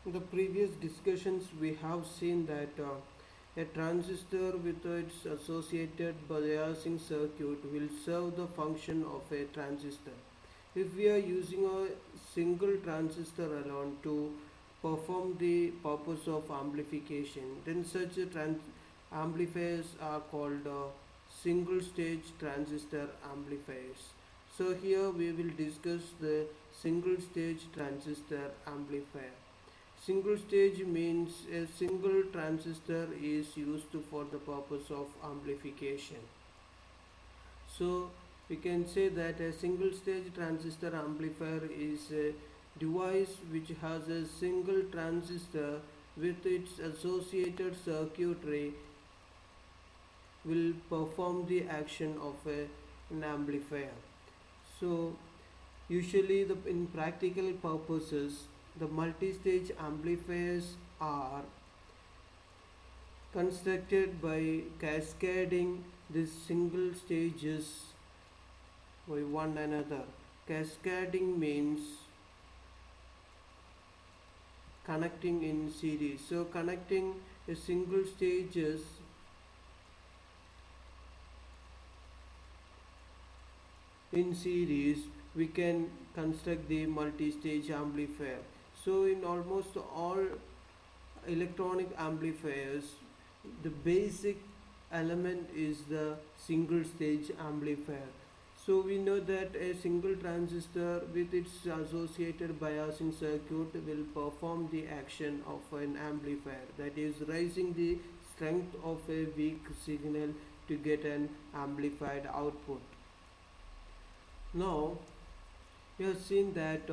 In the previous discussions, we have seen that a transistor with its associated biasing circuit will serve the function of a transistor. If we are using a single transistor alone to perform the purpose of amplification, then such amplifiers are called single stage transistor amplifiers. So here we will discuss the single stage transistor amplifier. Single stage means a single transistor is used for the purpose of amplification. So we can say that a single stage transistor amplifier is a device which has a single transistor with its associated circuitry will perform the action of an amplifier. So usually in practical purposes the multi-stage amplifiers are constructed by cascading these single stages by one another. Cascading means connecting in series. So connecting a single stages in series, we can construct the multi-stage amplifier. So in almost all electronic amplifiers, the basic element is the single stage amplifier. So we know that a single transistor with its associated biasing circuit will perform the action of an amplifier, that is raising the strength of a weak signal to get an amplified output. Now we have seen that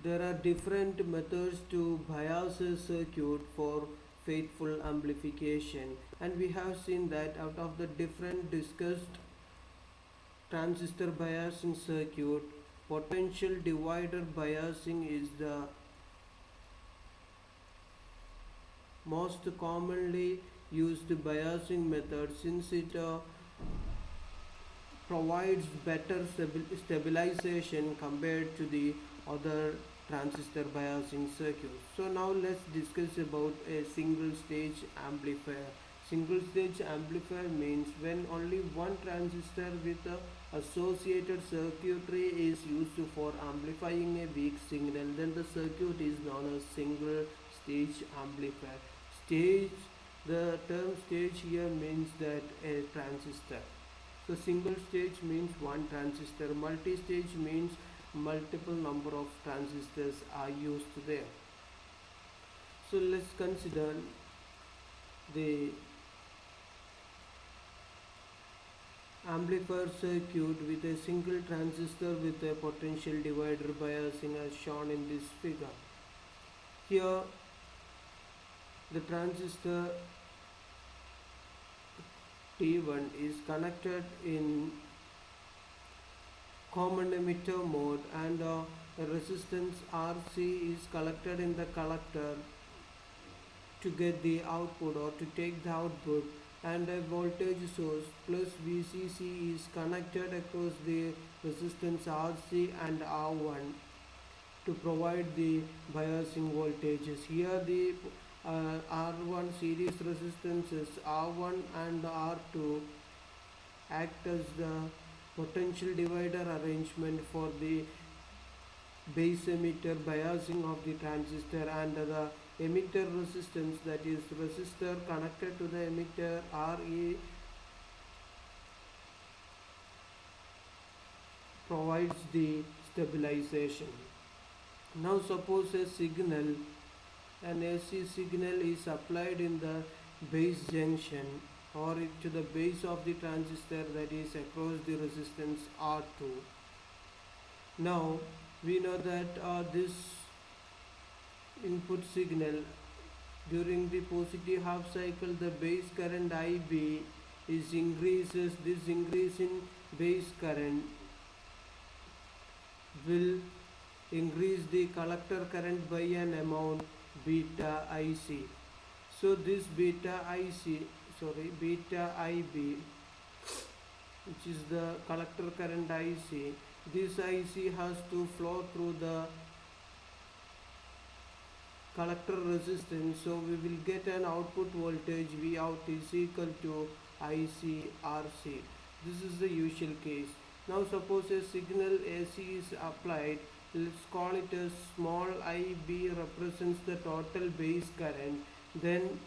there are different methods to bias a circuit for faithful amplification, and we have seen that out of the different discussed transistor biasing circuit, potential divider biasing is the most commonly used biasing method, since it provides better stabilization compared to the other transistor biasing circuits. So now let's discuss about a single stage amplifier. Single stage amplifier means when only one transistor with a associated circuitry is used for amplifying a weak signal, then the circuit is known as single stage amplifier. Stage, the term stage here means that a transistor. So single stage means one transistor, multi-stage means multiple number of transistors are used there. So let's consider the amplifier circuit with a single transistor with a potential divider biasing as shown in this figure. Here the transistor T1 is connected in common emitter mode, and a resistance RC is collected in the collector to get the output or to take the output, and a voltage source plus VCC is connected across the resistance RC and R1 to provide the biasing voltages. Here the R1 series resistances R1 and R2 act as the potential divider arrangement for the base emitter biasing of the transistor, and the emitter resistance, that is resistor connected to the emitter RE, provides the stabilization. Now suppose a signal, an AC signal is applied in the base junction or to the base of the transistor, that is across the resistance R2. Now we know that this input signal during the positive half cycle, the base current IB is increases. This increase in base current will increase the collector current by an amount beta IC. So this beta IB, which is the collector current IC, this IC has to flow through the collector resistance, so we will get an output voltage V out is equal to ICRC. This is the usual case. Now suppose a signal AC is applied. Let's call it as small IB represents the total base current. Then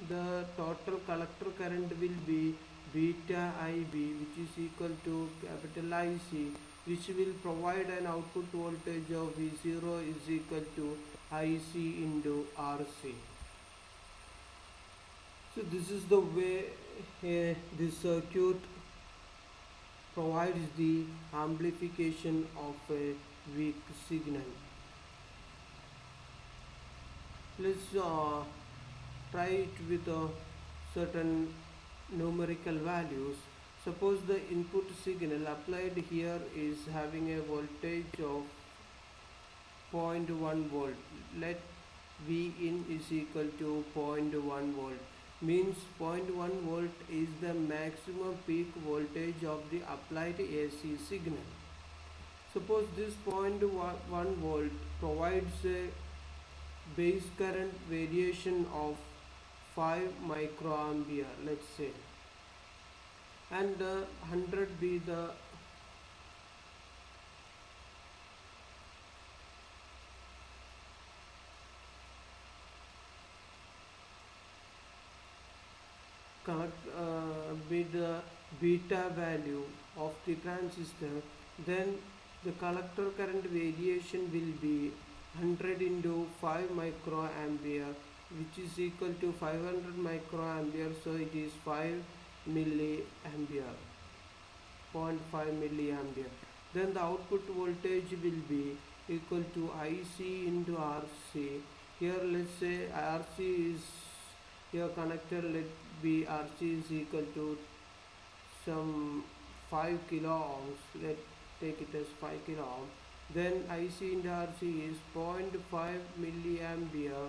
the total collector current will be beta IB, which is equal to capital IC, which will provide an output voltage of V0 is equal to IC into RC. So this is the way this circuit provides the amplification of a weak signal. Let's try it with certain numerical values. Suppose the input signal applied here is having a voltage of 0.1 volt. Let V in is equal to 0.1 volt. Means 0.1 volt is the maximum peak voltage of the applied AC signal. Suppose this 0.1 volt provides a base current variation of 5 microampere, let's say, and 100 be the be the beta value of the transistor, then the collector current variation will be 100 into 5 microampere, which is equal to 500 microampere, so it is 5 milliampere, 0.5 milliampere. Then the output voltage will be equal to IC into RC. Here let's say RC is here connected, let be RC is equal to some 5 kilo ohms, let take it as 5 kilo ohm. Then IC into RC is 0.5 milliampere,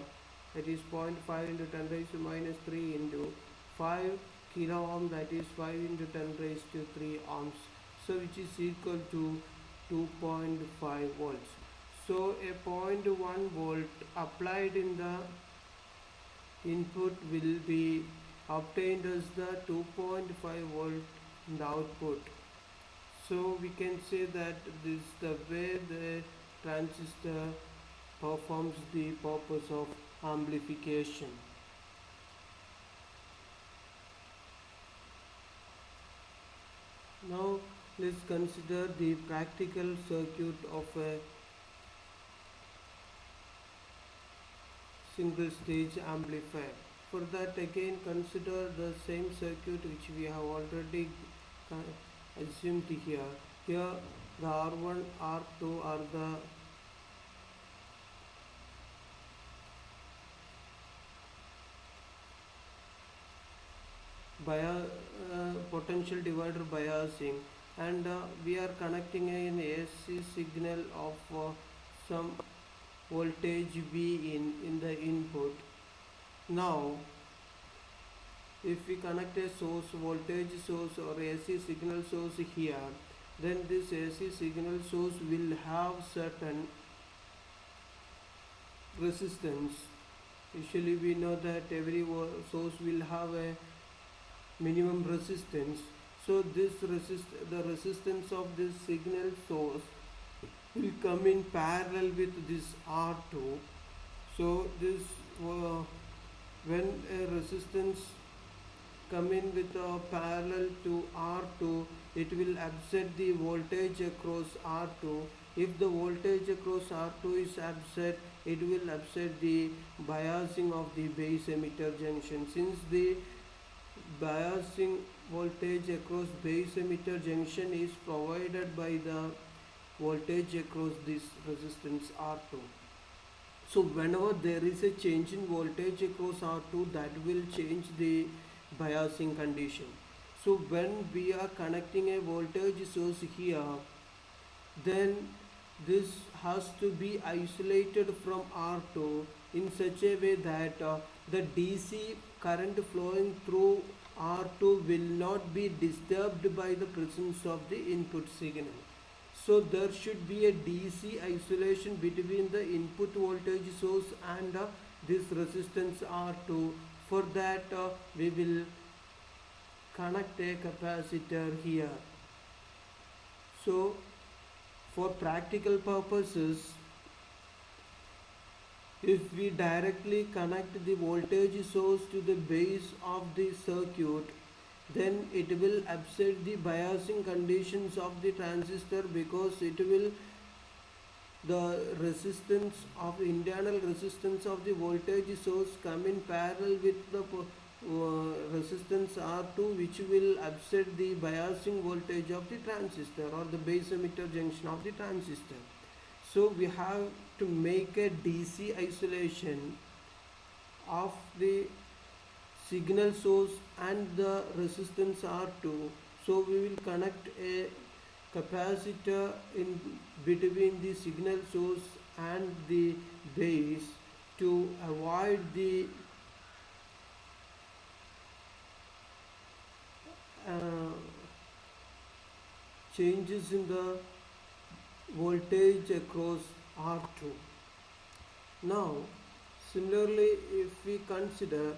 that is 0.5 into 10 raised to minus 3 into 5 kilo ohm, that is 5 into 10 raised to 3 ohms, so which is equal to 2.5 volts. So a 0.1 volt applied in the input will be obtained as the 2.5 volt in the output. So we can say that this is the way the transistor performs the purpose of amplification. Now let's consider the practical circuit of a single stage amplifier. For that, again consider the same circuit which we have already assumed here. Here the R1, R2 are the potential divider biasing, and we are connecting an AC signal of some voltage V in the input. Now if we connect a source, voltage source or AC signal source here, then this AC signal source will have certain resistance. Usually we know that every source will have a minimum resistance. So the resistance of this signal source will come in parallel with this R2. So this when a resistance come in with a parallel to R2, it will upset the voltage across R2. If the voltage across R2 is upset, it will upset the biasing of the base emitter junction. Since the biasing voltage across base emitter junction is provided by the voltage across this resistance R2. So whenever there is a change in voltage across R2, that will change the biasing condition. So when we are connecting a voltage source here, then this has to be isolated from R2 in such a way that the DC current flowing through R2 will not be disturbed by the presence of the input signal. So there should be a DC isolation between the input voltage source and this resistance R2. For that we will connect a capacitor here. So for practical purposes, if we directly connect the voltage source to the base of the circuit, then it will upset the biasing conditions of the transistor, because it will, the resistance of internal resistance of the voltage source come in parallel with the resistance R2, which will upset the biasing voltage of the transistor or the base emitter junction of the transistor. So we have to make a DC isolation of the signal source and the resistance R2. So we will connect a capacitor in between the signal source and the base to avoid the changes in the voltage across R2. Now, similarly, if we consider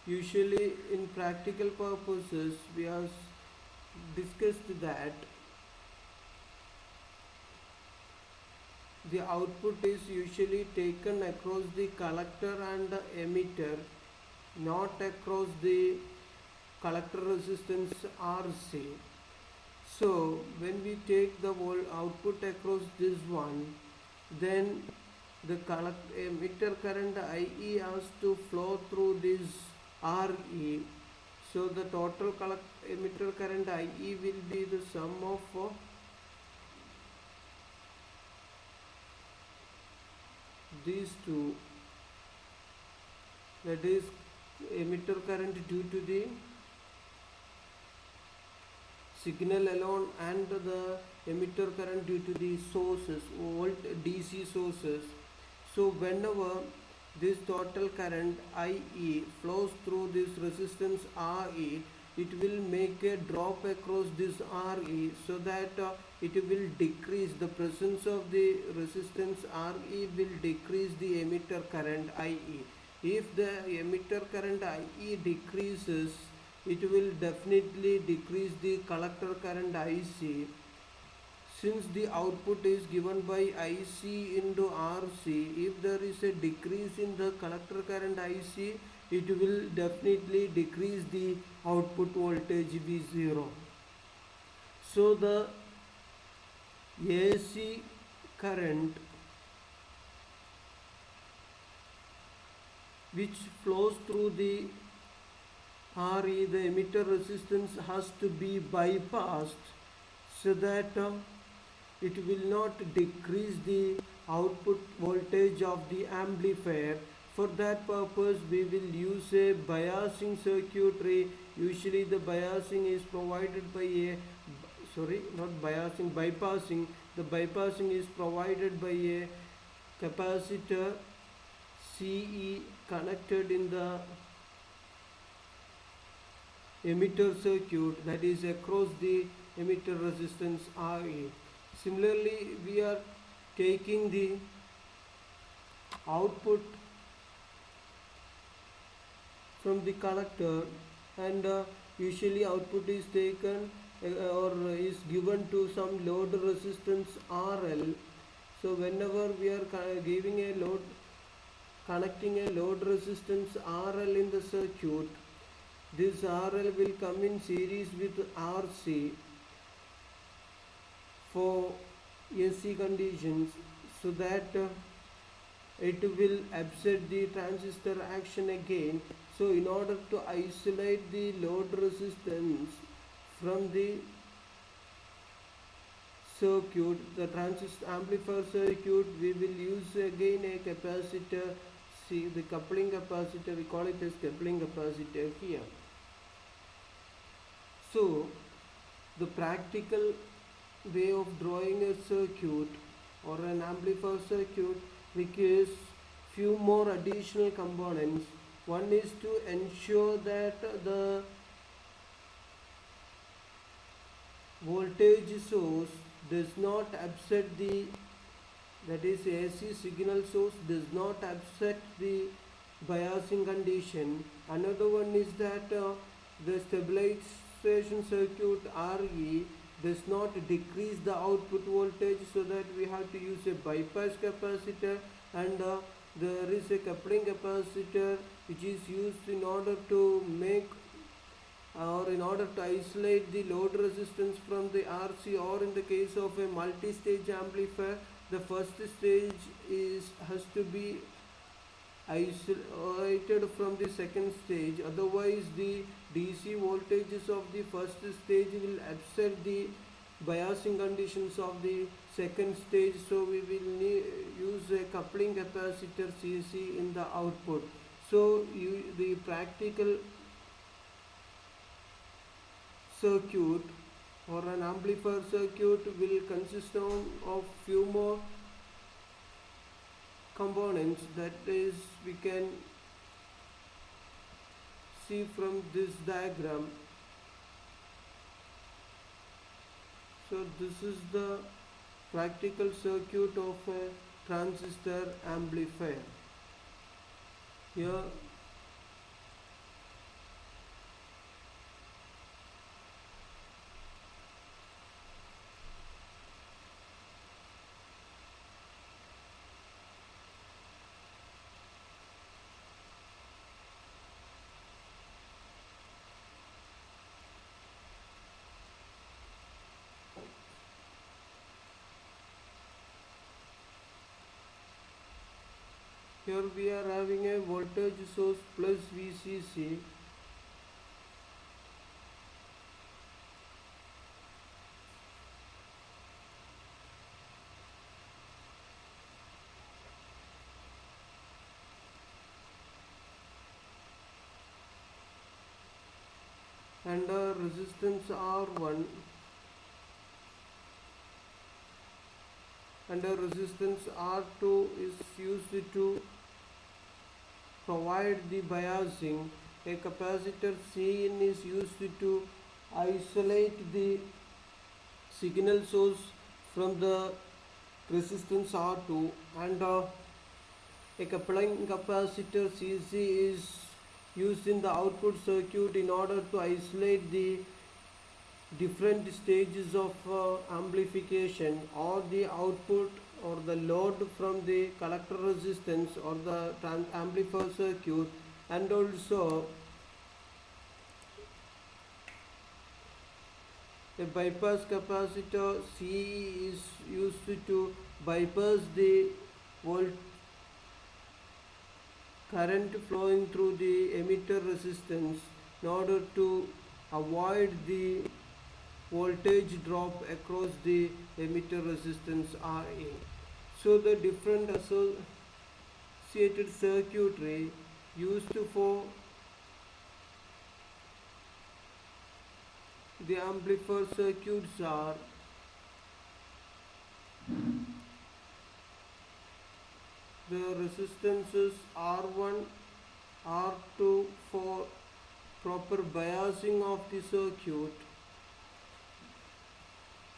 usually in practical purposes, we have discussed that the output is usually taken across the collector and the emitter, not across the collector resistance RC. So when we take the output across this one, then the emitter current IE has to flow through this RE. So the total emitter current IE will be the sum of these two, that is emitter current due to the signal alone and the emitter current due to the sources, DC sources. So whenever this total current IE flows through this resistance RE, it will make a drop across this RE, so that it will decrease the presence of the resistance RE will decrease the emitter current IE. If the emitter current IE decreases, it will definitely decrease the collector current IC. Since the output is given by IC into RC, if there is a decrease in the collector current IC, it will definitely decrease the output voltage V0. So the AC current which flows through the RE, the emitter resistance, has to be bypassed, so that it will not decrease the output voltage of the amplifier. For that purpose, we will use a biasing circuitry. Usually the biasing is provided by a, bypassing. The bypassing is provided by a capacitor CE connected in the emitter circuit, that is across the emitter resistance RE. Similarly, we are taking the output from the collector, and usually output is taken or is given to some load resistance RL. So whenever we are giving a load, connecting a load resistance RL in the circuit, this RL will come in series with RC for AC conditions, so that it will upset the transistor action again. So in order to isolate the load resistance from the circuit, the transistor amplifier circuit, we will use again a capacitor, the coupling capacitor, we call it as coupling capacitor here. So the practical way of drawing a circuit or an amplifier circuit requires few more additional components. One is to ensure that the voltage source does not upset the, that is AC signal source does not upset the biasing condition. Another one is that the stabilization circuit RE does not decrease the output voltage, so that we have to use a bypass capacitor, and there is a coupling capacitor which is used in order to make or in order to isolate the load resistance from the RC, or in the case of a multi-stage amplifier, the first stage has to be isolated from the second stage, otherwise the DC voltages of the first stage will upset the biasing conditions of the second stage, so we will use a coupling capacitor CC in the output. So the practical circuit or an amplifier circuit will consist of few more components, that is we can see from this diagram. So this is the practical circuit of a transistor amplifier. Here here we are having a voltage source plus VCC, and resistance R1, and resistance R2 is used to provide the biasing. A capacitor Cin is used to isolate the signal source from the resistance R2, and a coupling capacitor Cc is used in the output circuit in order to isolate the different stages of amplification, or the output or the load from the collector resistance or the amplifier circuit. And also a bypass capacitor C is used to bypass the current flowing through the emitter resistance in order to avoid the voltage drop across the emitter resistance Ra. So the different associated circuitry used for the amplifier circuits are the resistances R1, R2 for proper biasing of the circuit,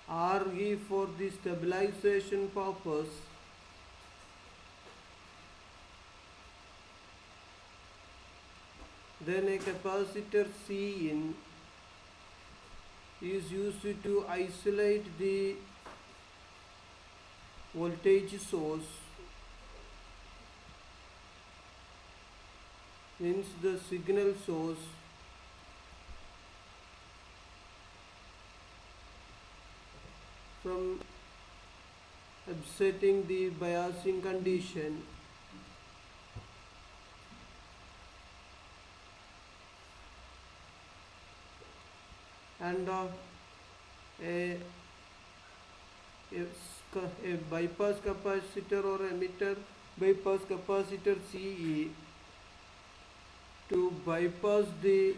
Re for the stabilization purpose, then a capacitor Cin is used to isolate the voltage source, means the signal source, from upsetting the biasing condition. And a bypass capacitor or emitter bypass capacitor Ce to bypass the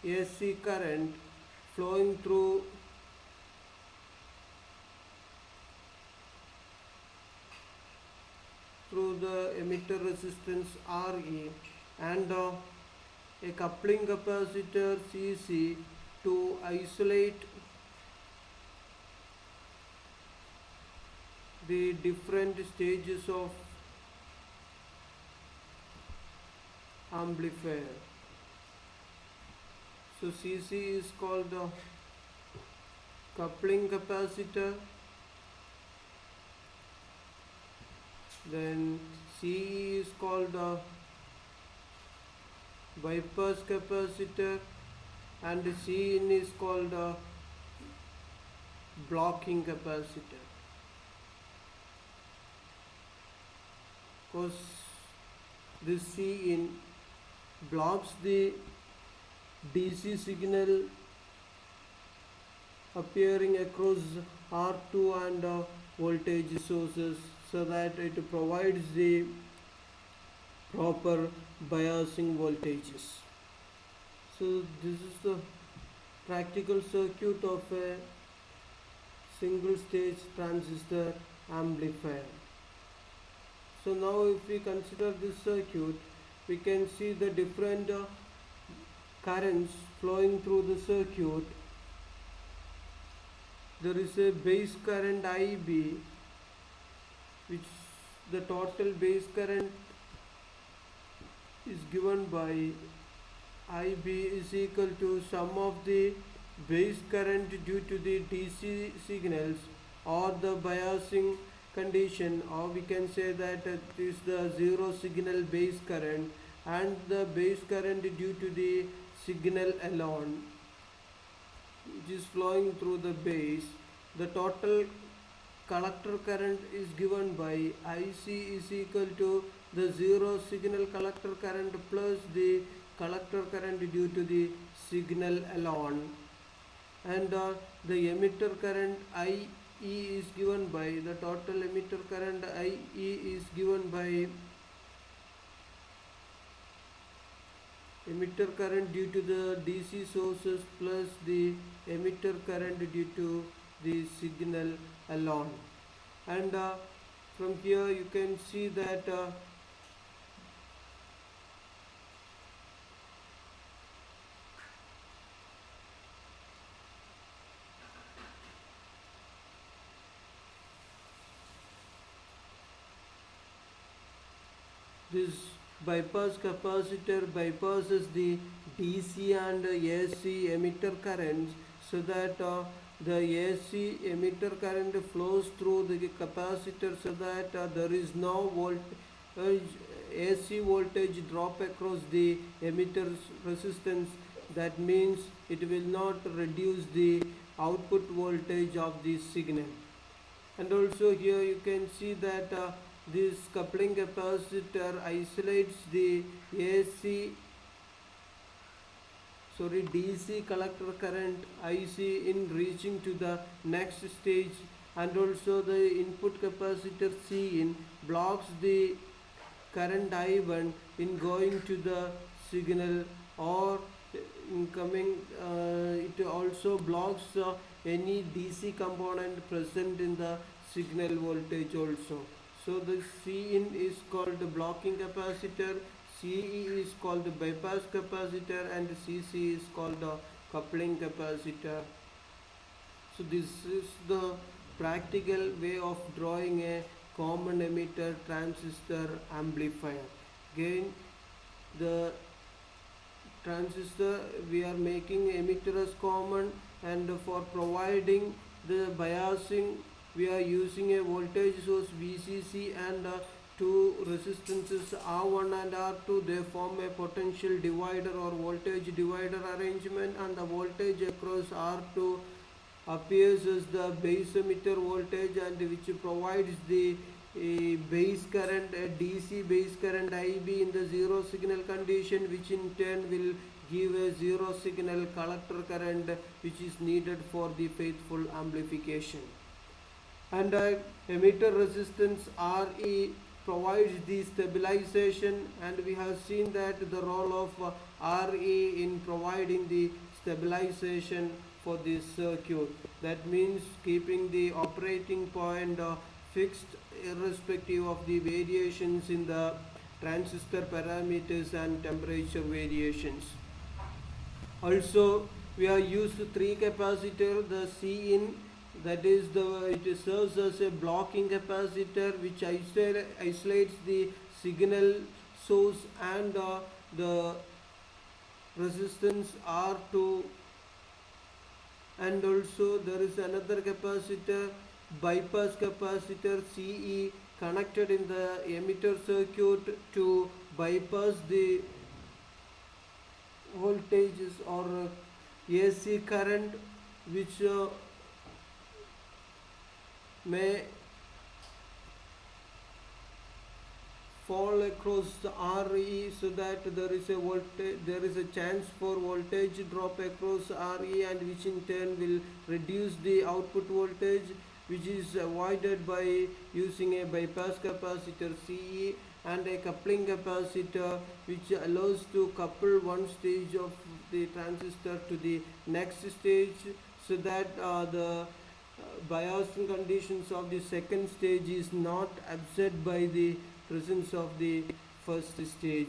AC current flowing through the emitter resistance Re and a coupling capacitor Cc to isolate the different stages of amplifier. So Cc is called the coupling capacitor, then Ce is called the bypass capacitor, and Cin is called the blocking capacitor. Because this Cin blocks the DC signal appearing across R2 and voltage sources, so that it provides the proper biasing voltages. So this is the practical circuit of a single stage transistor amplifier. So now if we consider this circuit, we can see the different currents flowing through the circuit. There is a base current IB, which the total base current is given by IB is equal to sum of the base current due to the DC signals or the biasing condition, or we can say that it is the zero signal base current and the base current due to the signal alone, which is flowing through the base. The total collector current is given by IC is equal to the zero signal collector current plus the collector current due to the signal alone, and the emitter current IE is given by the total emitter current IE is given by emitter current due to the DC sources plus the emitter current due to the signal alone. And from here you can see that this bypass capacitor bypasses the DC and AC emitter currents, so that the AC emitter current flows through the capacitor, so that there is no AC voltage drop across the emitter's resistance. That means it will not reduce the output voltage of the signal. And also here you can see that this coupling capacitor isolates the DC collector current IC in reaching to the next stage, and also the input capacitor Cin blocks the current I1 in going to the signal, or in coming it also blocks any DC component present in the signal voltage also. So the Cin is called the blocking capacitor, Ce is called the bypass capacitor, and Cc is called the coupling capacitor. So this is the practical way of drawing a common emitter transistor amplifier. Again, the transistor we are making emitter as common, and for providing the biasing we are using a voltage source VCC and two resistances R1 and R2. They form a potential divider or voltage divider arrangement, and the voltage across R2 appears as the base emitter voltage, and which provides the base current, a DC base current IB in the zero signal condition, which in turn will give a zero signal collector current, which is needed for the faithful amplification. And emitter resistance Re provides the stabilization, and we have seen that the role of Re in providing the stabilization for this circuit. That means keeping the operating point fixed irrespective of the variations in the transistor parameters and temperature variations. Also, we have used three capacitor, the C in, that is it serves as a blocking capacitor which isolates the signal source, and the resistance R2, and also there is another capacitor, bypass capacitor CE, connected in the emitter circuit to bypass the voltages or AC current which may fall across the RE, so that there is a voltage, there is a chance for voltage drop across RE, and which in turn will reduce the output voltage, which is avoided by using a bypass capacitor CE, and a coupling capacitor which allows to couple one stage of the transistor to the next stage, so that the biasing conditions of the second stage is not upset by the presence of the first stage.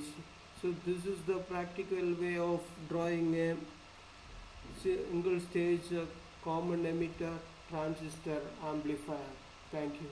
So this is the practical way of drawing a single stage common emitter transistor amplifier. Thank you.